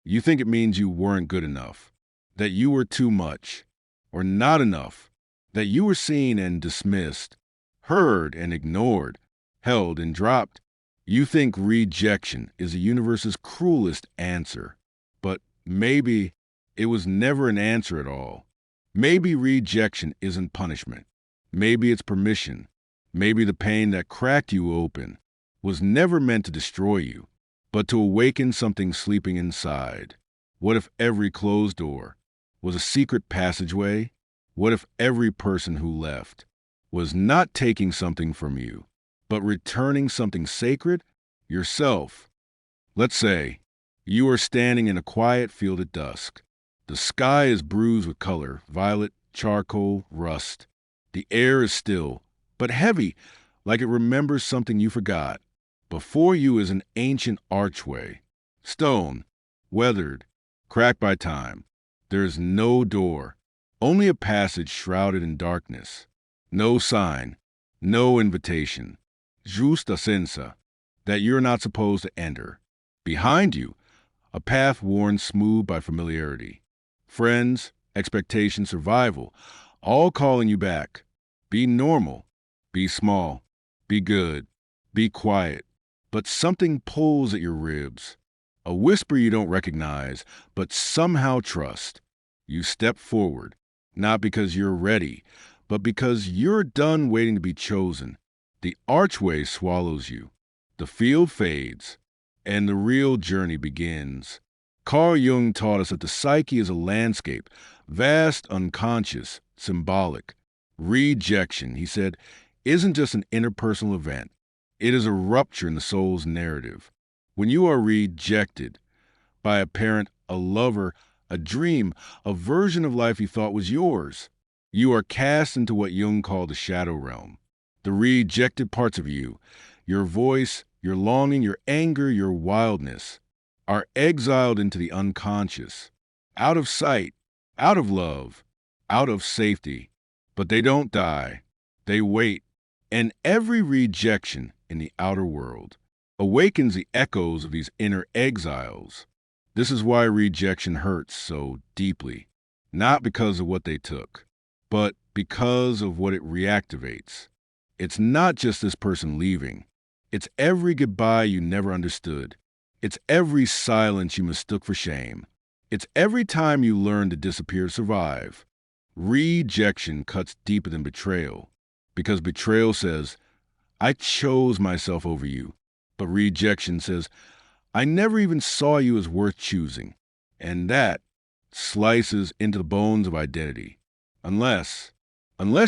You think it means you weren't good enough, that you were too much, or not enough, that you were seen and dismissed, heard and ignored, held and dropped. You think rejection is the universe's cruelest answer. But maybe it was never an answer at all. Maybe rejection isn't punishment. Maybe it's permission. Maybe the pain that cracked you open was never meant to destroy you, but to awaken something sleeping inside. What if every closed door was a secret passageway? What if every person who left was not taking something from you, but returning something sacred? Yourself. Let's say you are standing in a quiet field at dusk. The sky is bruised with color, violet, charcoal, rust. The air is still, but heavy, like it remembers something you forgot. Before you is an ancient archway, stone, weathered, cracked by time. There is no door, only a passage shrouded in darkness. No sign, no invitation, just a sense that you're not supposed to enter. Behind you, a path worn smooth by familiarity. Friends, expectation, survival, all calling you back. Be normal, be small, be good, be quiet. But something pulls at your ribs. A whisper you don't recognize, but somehow trust. You step forward, not because you're ready, but because you're done waiting to be chosen. The archway swallows you. The field fades, and the real journey begins. Carl Jung taught us that the psyche is a landscape, vast, unconscious, symbolic. Rejection, he said, isn't just an interpersonal event. It is a rupture in the soul's narrative. When you are rejected by a parent, a lover, a dream, a version of life you thought was yours, you are cast into what Jung called the shadow realm. The rejected parts of you, your voice, your longing, your anger, your wildness, are exiled into the unconscious, out of sight, out of love, out of safety. But they don't die. They wait. And every rejection in the outer world awakens the echoes of these inner exiles. This is why rejection hurts so deeply, not because of what they took, but because of what it reactivates. It's not just this person leaving. It's every goodbye you never understood. It's every silence you mistook for shame. It's every time you learn to disappear to survive. Rejection cuts deeper than betrayal, because betrayal says, I chose myself over you. But rejection says, I never even saw you as worth choosing. And that slices into the bones of identity. Unless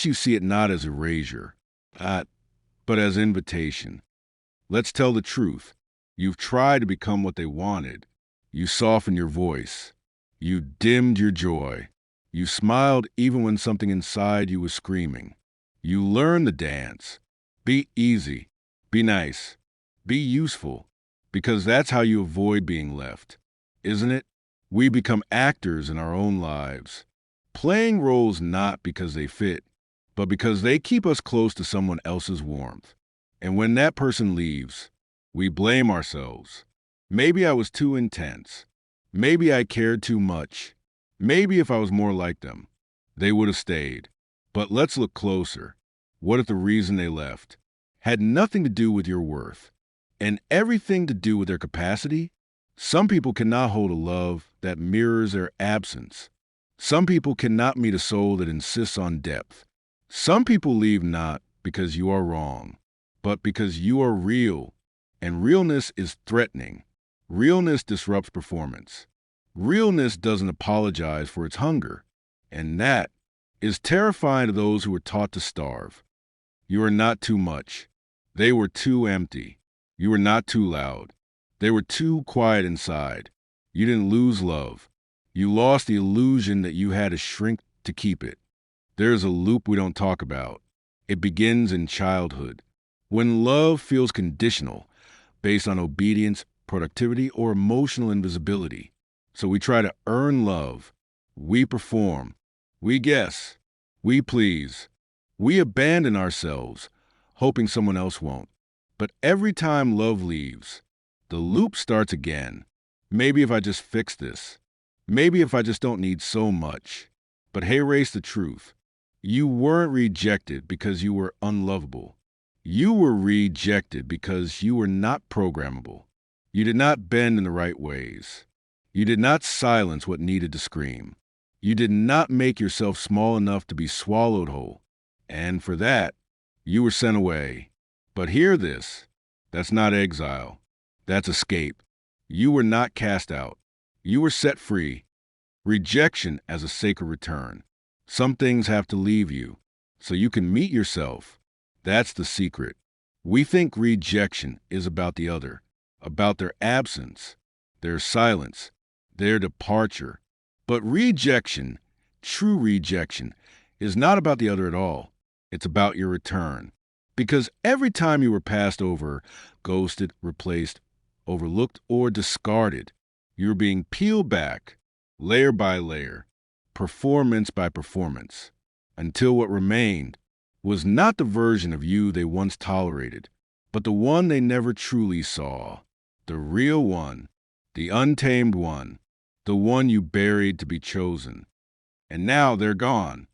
you see it not as erasure, but as invitation. Let's tell the truth. You've tried to become what they wanted. You softened your voice. You dimmed your joy. You smiled even when something inside you was screaming. You learned the dance. Be easy. Be nice. Be useful. Because that's how you avoid being left, isn't it? We become actors in our own lives, playing roles not because they fit, but because they keep us close to someone else's warmth. And when that person leaves, we blame ourselves. Maybe I was too intense. Maybe I cared too much. Maybe if I was more like them, they would have stayed. But let's look closer. What if the reason they left had nothing to do with your worth and everything to do with their capacity? Some people cannot hold a love that mirrors their absence. Some people cannot meet a soul that insists on depth. Some people leave not because you are wrong, but because you are real. And realness is threatening. Realness disrupts performance. Realness doesn't apologize for its hunger. And that is terrifying to those who were taught to starve. You are not too much. They were too empty. You were not too loud. They were too quiet inside. You didn't lose love. You lost the illusion that you had to shrink to keep it. There's a loop we don't talk about. It begins in childhood, when love feels conditional, based on obedience, productivity, or emotional invisibility. So we try to earn love. We perform. We guess. We please. We abandon ourselves, hoping someone else won't. But every time love leaves, the loop starts again. Maybe if I just fix this. Maybe if I just don't need so much. But hey, race the truth. You weren't rejected because you were unlovable. You were rejected because you were not programmable. You did not bend in the right ways. You did not silence what needed to scream. You did not make yourself small enough to be swallowed whole. And for that, you were sent away. But hear this. That's not exile. That's escape. You were not cast out. You were set free. Rejection as a sacred return. Some things have to leave you so you can meet yourself. That's the secret. We think rejection is about the other, about their absence, their silence, their departure. But rejection, true rejection, is not about the other at all. It's about your return. Because every time you were passed over, ghosted, replaced, overlooked, or discarded, you're being peeled back, layer by layer, performance by performance, until what remained was not the version of you they once tolerated, but the one they never truly saw, the real one, the untamed one, the one you buried to be chosen. And now they're gone,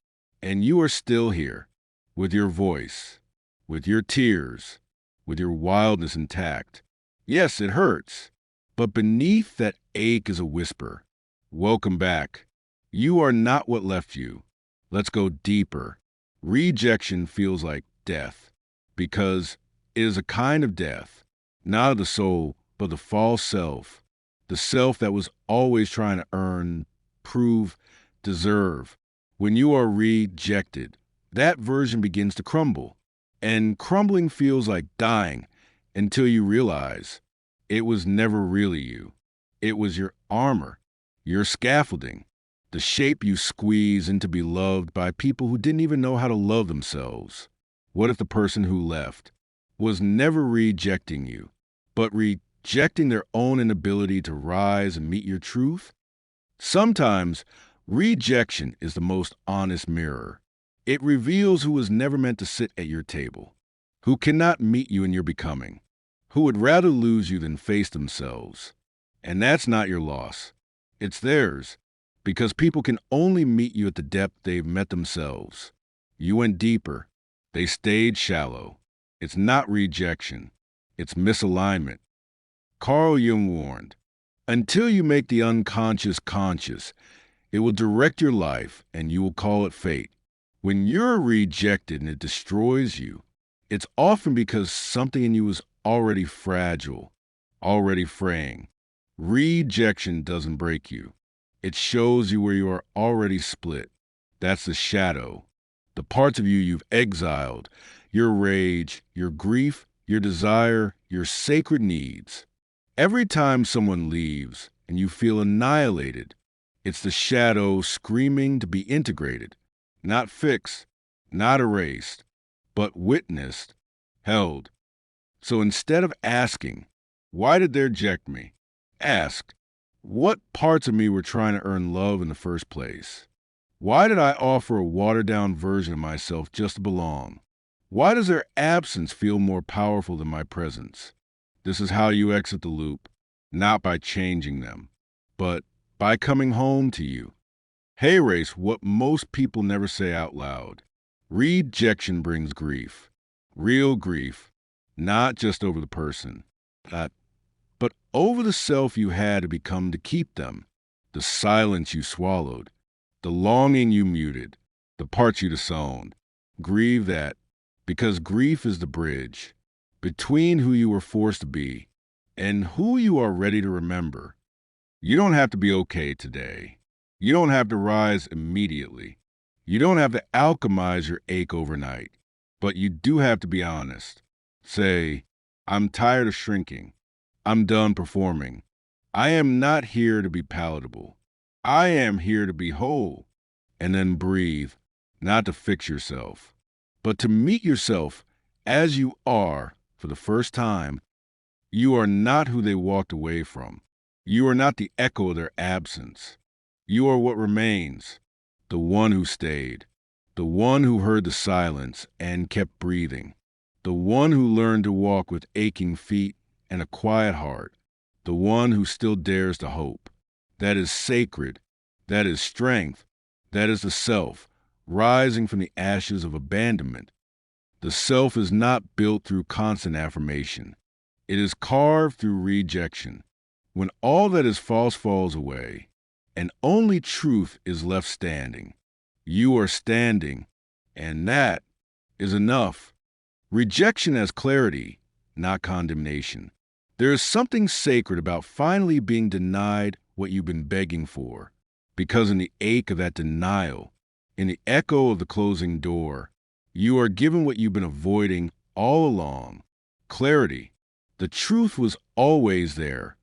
and you are still here, with your voice, with your tears, with your wildness intact. Yes, it hurts, but beneath that ache is a whisper. Welcome back. You are not what left you. Let's go deeper. Rejection feels like death, because it is a kind of death, not of the soul, but the false self, the self that was always trying to earn, prove, deserve. When you are rejected, that version begins to crumble, and crumbling feels like dying until you realize it was never really you. It was your armor, your scaffolding, the shape you squeeze into be loved by people who didn't even know how to love themselves. What if the person who left was never rejecting you, but rejecting their own inability to rise and meet your truth? Sometimes rejection is the most honest mirror. It reveals who was never meant to sit at your table, who cannot meet you in your becoming, who would rather lose you than face themselves. And that's not your loss. It's theirs, because people can only meet you at the depth they've met themselves. You went deeper. They stayed shallow. It's not rejection. It's misalignment. Carl Jung warned, until you make the unconscious conscious, it will direct your life and you will call it fate. When you're rejected and it destroys you, it's often because something in you is already fragile, already fraying. Rejection doesn't break you. It shows you where you are already split. That's the shadow. The parts of you you've exiled, your rage, your grief, your desire, your sacred needs. Every time someone leaves and you feel annihilated, it's the shadow screaming to be integrated, not fixed, not erased, but witnessed, held. So instead of asking, why did they reject me? Ask, what parts of me were trying to earn love in the first place? Why did I offer a watered-down version of myself just to belong? Why does their absence feel more powerful than my presence? This is how you exit the loop, not by changing them, but by coming home to you. Hey, race, what most people never say out loud. Rejection brings grief, real grief, not just over the person, but over the self you had to become to keep them, the silence you swallowed, the longing you muted, the parts you disowned. Grieve that, because grief is the bridge between who you were forced to be and who you are ready to remember. You don't have to be okay today. You don't have to rise immediately. You don't have to alchemize your ache overnight. But you do have to be honest. Say, I'm tired of shrinking. I'm done performing. I am not here to be palatable. I am here to be whole. And then breathe, not to fix yourself, but to meet yourself as you are for the first time. You are not who they walked away from. You are not the echo of their absence. You are what remains, the one who stayed, the one who heard the silence and kept breathing, the one who learned to walk with aching feet and a quiet heart, the one who still dares to hope. That is sacred. That is strength. That is the self, rising from the ashes of abandonment. The self is not built through constant affirmation. It is carved through rejection. When all that is false falls away, and only truth is left standing, you are standing, and that is enough. Rejection as clarity, not condemnation. There is something sacred about finally being denied what you've been begging for, because in the ache of that denial, in the echo of the closing door, you are given what you've been avoiding all along. Clarity. The truth was always there,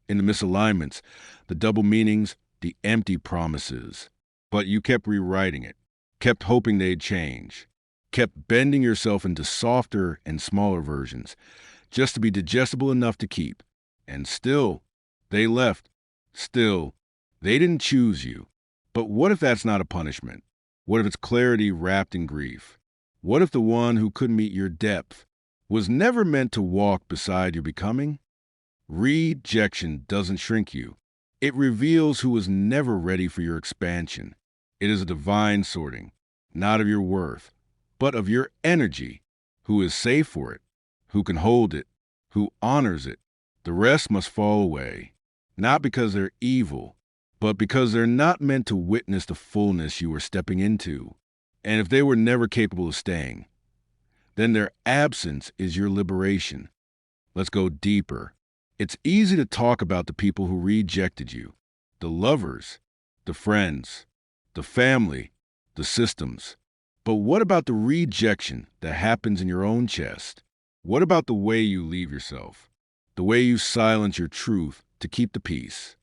in the misalignments, the double meanings, the empty promises. But you kept rewriting it, kept hoping they'd change, kept bending yourself into softer and smaller versions, just to be digestible enough to keep. And still, they left. Still, they didn't choose you. But what if that's not a punishment? What if it's clarity wrapped in grief? What if the one who couldn't meet your depth was never meant to walk beside your becoming? Rejection doesn't shrink you. It reveals who was never ready for your expansion. It is a divine sorting, not of your worth, but of your energy, who is safe for it, who can hold it, who honors it. The rest must fall away, not because they're evil, but because they're not meant to witness the fullness you are stepping into. And if they were never capable of staying, then their absence is your liberation. Let's go deeper. It's easy to talk about the people who rejected you, the lovers, the friends, the family, the systems. But what about the rejection that happens in your own chest? What about the way you leave yourself? The way you silence your truth to keep the peace?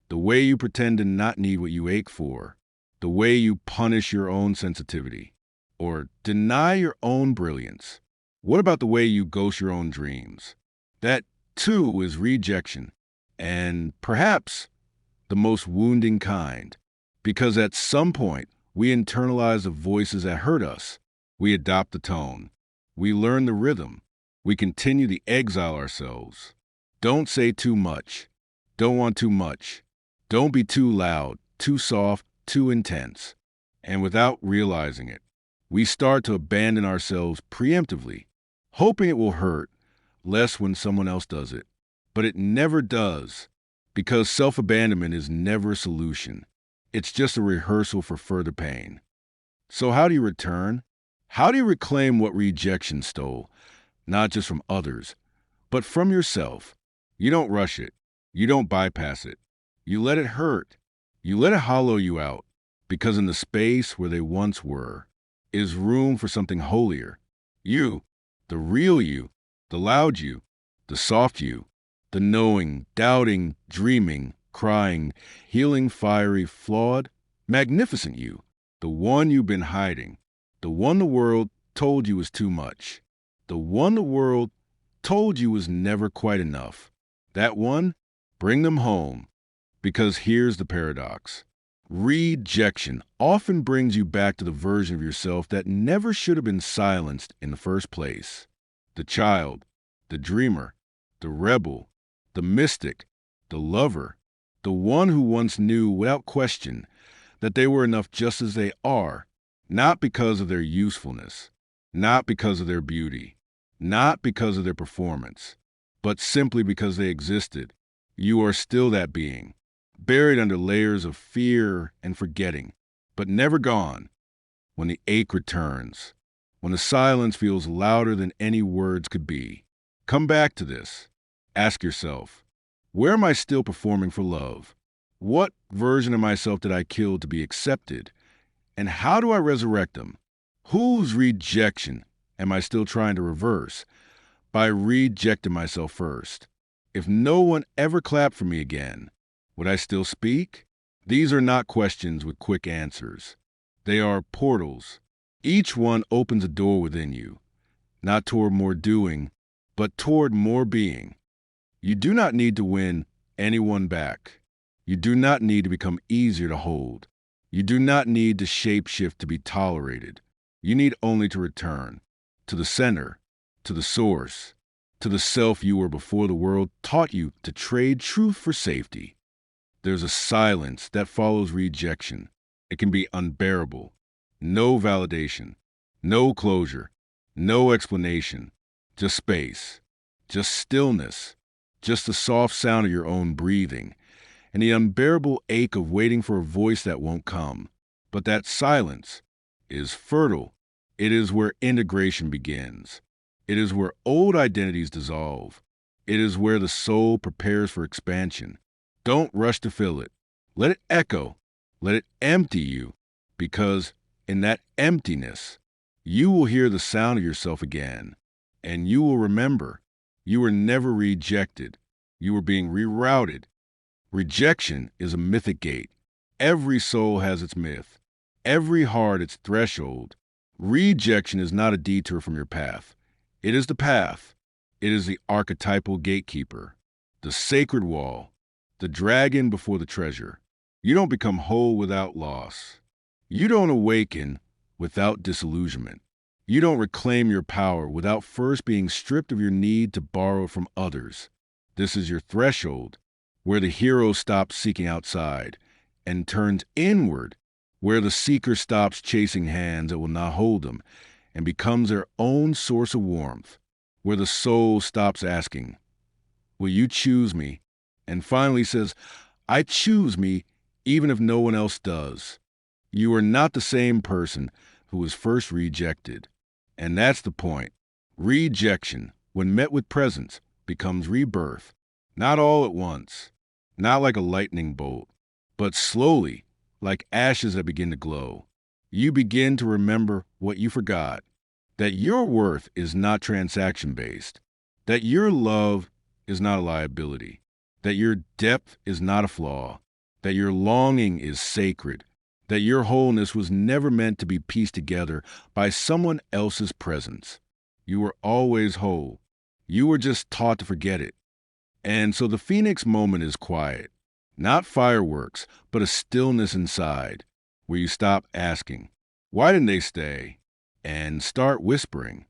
The way you pretend to not need what you ache for? The way you punish your own sensitivity or deny your own brilliance? What about the way you ghost your own dreams? That, too, is rejection, and perhaps the most wounding kind, because at some point we internalize the voices that hurt us. We adopt the tone. We learn the rhythm. We continue to exile ourselves. Don't say too much. Don't want too much. Don't be too loud, too soft, too intense. And without realizing it, we start to abandon ourselves preemptively, hoping it will hurt less when someone else does it. But it never does, because self-abandonment is never a solution. It's just a rehearsal for further pain. So how do you return? How do you reclaim what rejection stole? Not just from others, but from yourself. You don't rush it. You don't bypass it. You let it hurt. You let it hollow you out, because in the space where they once were is room for something holier. You, the real you, the loud you, the soft you, the knowing, doubting, dreaming, crying, healing, fiery, flawed, magnificent you, the one you've been hiding, the one the world told you was too much, the one the world told you was never quite enough. That one, bring them home, because here's the paradox. Rejection often brings you back to the version of yourself that never should have been silenced in the first place. The child, the dreamer, the rebel, the mystic, the lover, the one who once knew without question that they were enough just as they are, not because of their usefulness, not because of their beauty, not because of their performance, but simply because they existed. You are still that being, buried under layers of fear and forgetting, but never gone. When the ache returns, when the silence feels louder than any words could be, come back to this. Ask yourself, where am I still performing for love? What version of myself did I kill to be accepted? And how do I resurrect them? Whose rejection am I still trying to reverse? By rejecting myself first. If no one ever clapped for me again, would I still speak? These are not questions with quick answers. They are portals. Each one opens a door within you, not toward more doing, but toward more being. You do not need to win anyone back. You do not need to become easier to hold. You do not need to shapeshift to be tolerated. You need only to return to the center, to the source, to the self you were before the world taught you to trade truth for safety. There's a silence that follows rejection. It can be unbearable. No validation, no closure, no explanation, just space, just stillness, just the soft sound of your own breathing, and the unbearable ache of waiting for a voice that won't come. But that silence is fertile. It is where integration begins. It is where old identities dissolve. It is where the soul prepares for expansion. Don't rush to fill it. Let it echo. Let it empty you, because in that emptiness, you will hear the sound of yourself again, and you will remember you were never rejected. You were being rerouted. Rejection is a mythic gate. Every soul has its myth, every heart its threshold. Rejection is not a detour from your path. It is the path. It is the archetypal gatekeeper, the sacred wall, the dragon before the treasure. You don't become whole without loss. You don't awaken without disillusionment. You don't reclaim your power without first being stripped of your need to borrow from others. This is your threshold, where the hero stops seeking outside and turns inward, where the seeker stops chasing hands that will not hold them and becomes their own source of warmth, where the soul stops asking, "Will you choose me?" and finally says, "I choose me even if no one else does." You are not the same person who was first rejected. And that's the point. Rejection, when met with presence, becomes rebirth. Not all at once, not like a lightning bolt, but slowly, like ashes that begin to glow. You begin to remember what you forgot, that your worth is not transaction-based, that your love is not a liability, that your depth is not a flaw, that your longing is sacred, that your wholeness was never meant to be pieced together by someone else's presence. You were always whole. You were just taught to forget it. And so the Phoenix moment is quiet, not fireworks, but a stillness inside, where you stop asking, "Why didn't they stay?" and start whispering,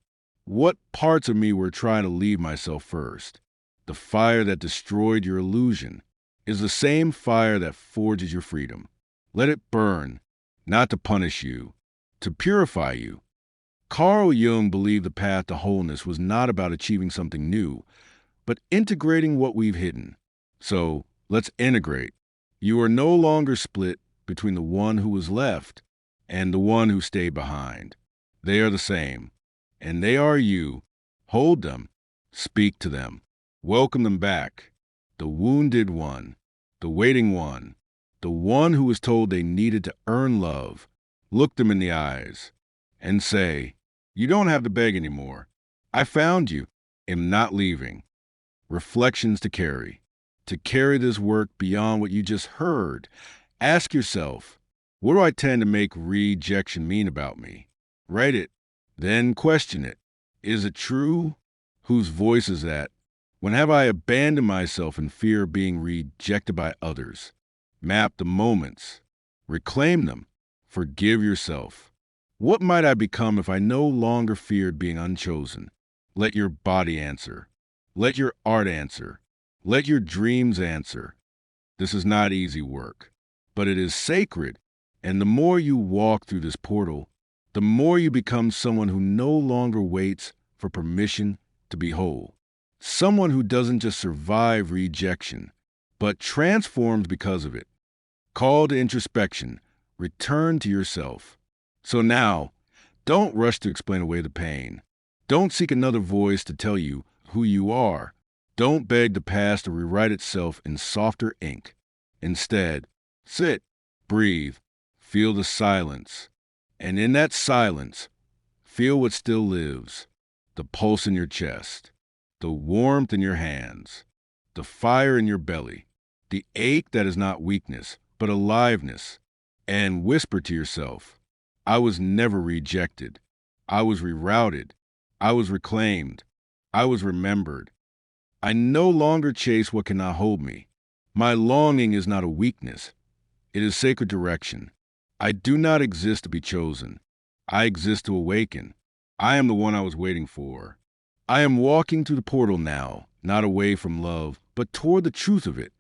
"What parts of me were trying to leave myself first?" The fire that destroyed your illusion is the same fire that forges your freedom. Let it burn, not to punish you, to purify you. Carl Jung believed the path to wholeness was not about achieving something new, but integrating what we've hidden. So let's integrate. You are no longer split between the one who was left and the one who stayed behind. They are the same, and they are you. Hold them, speak to them, welcome them back. The wounded one, the waiting one, the one who was told they needed to earn love. Look them in the eyes and say, "You don't have to beg anymore. I found you, am not leaving." Reflections to carry this work beyond what you just heard. Ask yourself, what do I tend to make rejection mean about me? Write it, then question it. Is it true? Whose voice is that? When have I abandoned myself in fear of being rejected by others? Map the moments. Reclaim them. Forgive yourself. What might I become if I no longer feared being unchosen? Let your body answer. Let your art answer. Let your dreams answer. This is not easy work, but it is sacred. And the more you walk through this portal, the more you become someone who no longer waits for permission to be whole. Someone who doesn't just survive rejection, but transforms because of it. Call to introspection. Return to yourself. So now, don't rush to explain away the pain. Don't seek another voice to tell you who you are. Don't beg the past to rewrite itself in softer ink. Instead, sit, breathe, feel the silence. And in that silence, feel what still lives. The pulse in your chest, the warmth in your hands, the fire in your belly, the ache that is not weakness, but aliveness. And whisper to yourself, "I was never rejected. I was rerouted. I was reclaimed. I was remembered. I no longer chase what cannot hold me. My longing is not a weakness. It is sacred direction. I do not exist to be chosen. I exist to awaken. I am the one I was waiting for. I am walking to the portal now, not away from love, but toward the truth of it.